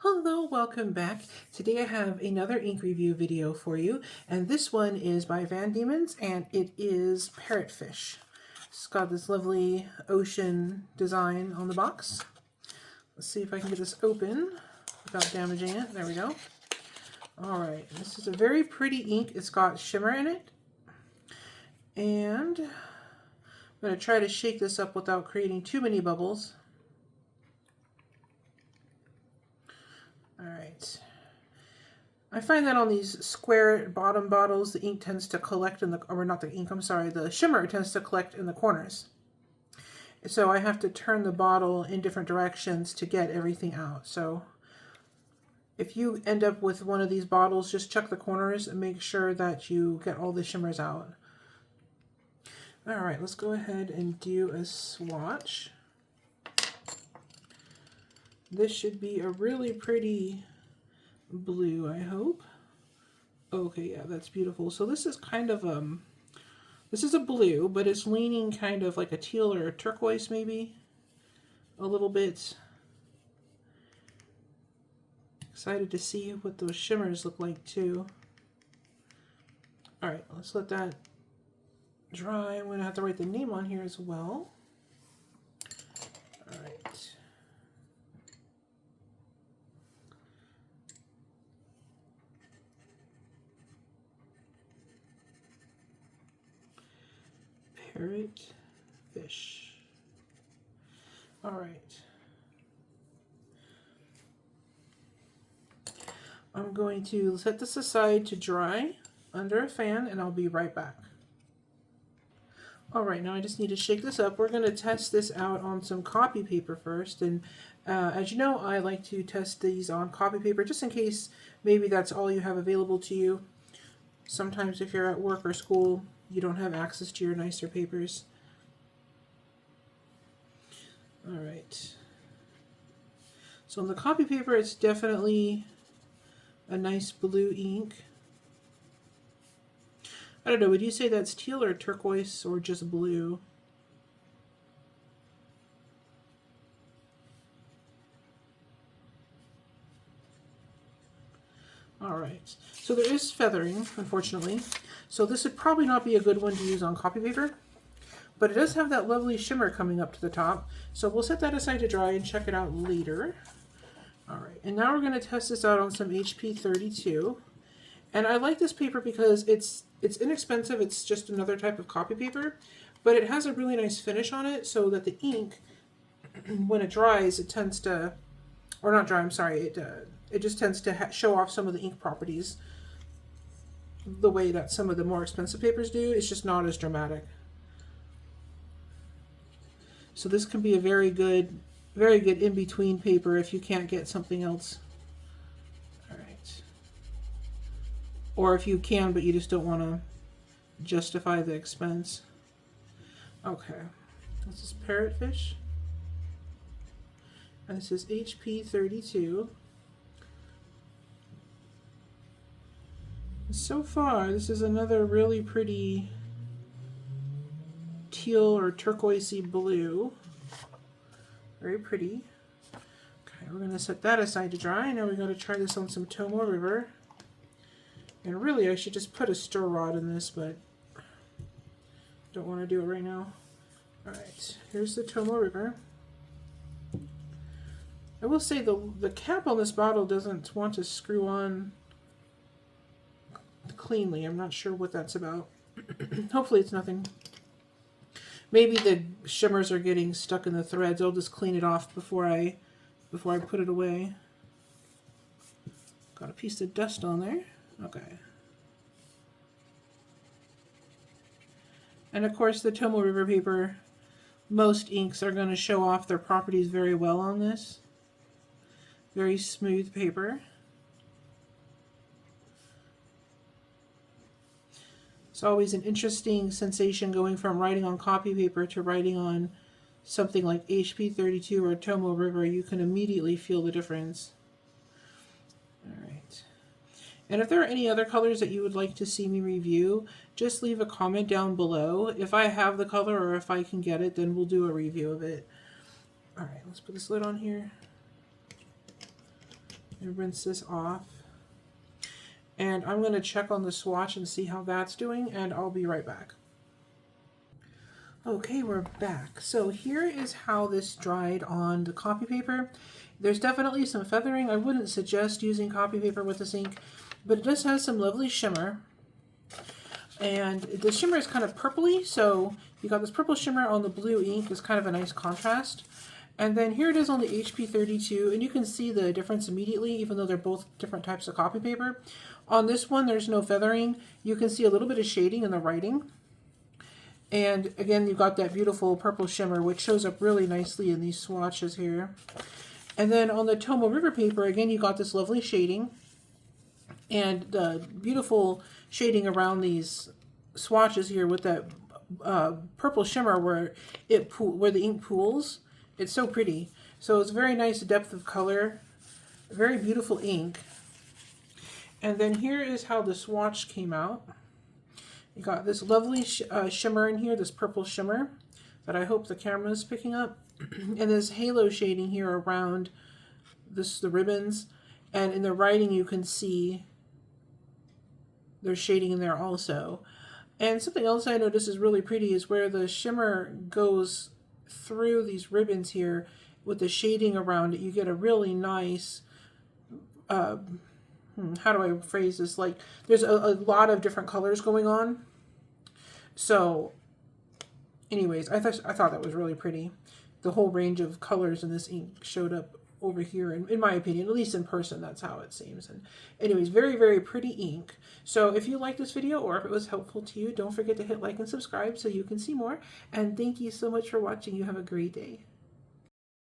Hello, welcome back. Today I have another ink review video for you, and this one is by Dieman, and it is Parrotfish. It's got this lovely ocean design on the box. Let's see if I can get this open without damaging it. There we go. Alright, this is a very pretty ink. It's got shimmer in it, and I'm going to try to shake this up without creating too many bubbles. Alright, I find that on these square bottom bottles, the ink tends to collect in the, or not the ink, I'm sorry, the shimmer tends to collect in the corners. So I have to turn the bottle in different directions to get everything out. So if you end up with one of these bottles, just check the corners and make sure that you get all the shimmers out. Alright, let's go ahead and do a swatch. This should be a really pretty blue, I hope. Okay, yeah, that's beautiful. So this is kind of this is a blue, but it's leaning kind of like a teal or a turquoise maybe. A little bit. Excited to see what those shimmers look like too. Alright, let's let that dry. I'm going to have to write the name on here as well. Alright. Parrotfish. All right. I'm going to set this aside to dry under a fan, and I'll be right back. All right, now I just need to shake this up. We're going to test this out on some copy paper first, and as you know, I like to test these on copy paper just in case maybe that's all you have available to you. Sometimes if you're at work or school, you don't have access to your nicer papers. Alright. So on the copy paper, it's definitely a nice blue ink. I don't know, would you say that's teal or turquoise or just blue? Alright, so there is feathering, unfortunately. So this would probably not be a good one to use on copy paper, but it does have that lovely shimmer coming up to the top. So we'll set that aside to dry and check it out later. Alright, and now we're going to test this out on some HP 32. And I like this paper because it's inexpensive, it's just another type of copy paper, but it has a really nice finish on it so that the ink, when it dries, it tends to, or not dry, I'm sorry, it just tends to show off some of the ink properties the way that some of the more expensive papers do. It's just not as dramatic. So this can be a very good in-between paper if you can't get something else. All right. Or if you can, but you just don't want to justify the expense. Okay. This is Parrotfish. And this is HP 32. So far, this is another really pretty teal or turquoisey blue. Very pretty. Okay, we're going to set that aside to dry. Now we're going to try this on some Tomoe River. And really, I should just put a stir rod in this, but don't want to do it right now. Alright, here's the Tomoe River. I will say the cap on this bottle doesn't want to screw on cleanly. I'm not sure what that's about. Hopefully it's nothing. Maybe the shimmers are getting stuck in the threads. I'll just clean it off before I put it away. Got a piece of dust on there. Okay. And of course the Tomoe River paper, most inks are going to show off their properties very well on this. Very smooth paper. It's always an interesting sensation going from writing on copy paper to writing on something like HP 32 or Tomoe River. You can immediately feel the difference. Alright. And if there are any other colors that you would like to see me review, just leave a comment down below. If I have the color or if I can get it, then we'll do a review of it. Alright, let's put this lid on here. and rinse this off. And I'm going to check on the swatch and see how that's doing, and I'll be right back. Okay, we're back. So here is how this dried on the copy paper. There's definitely some feathering. I wouldn't suggest using copy paper with this ink, but it does have some lovely shimmer. And the shimmer is kind of purpley, so you got this purple shimmer on the blue ink is kind of a nice contrast. And then here it is on the HP 32, and you can see the difference immediately, even though they're both different types of copy paper. On this one, there's no feathering. You can see a little bit of shading in the writing. And again, you've got that beautiful purple shimmer, which shows up really nicely in these swatches here. And then on the Tomo River paper, again, you got this lovely shading and the beautiful shading around these swatches here with that purple shimmer where the ink pools. It's so pretty. So it's very nice depth of color, very beautiful ink. And then here is how the swatch came out. You got this lovely shimmer in here, this purple shimmer that I hope the camera is picking up. And this halo shading here around the ribbons. And in the writing you can see there's shading in there also. And something else I noticed is really pretty is where the shimmer goes through these ribbons here with the shading around it. You get a really nice, how do I phrase this? Like there's a lot of different colors going on. So anyways, I thought that was really pretty. The whole range of colors in this ink showed up over here, in my opinion, at least in person, that's how it seems. And anyways, very, very pretty ink. So if you like this video or if it was helpful to you, don't forget to hit like and subscribe so you can see more. And thank you so much for watching. You have a great day.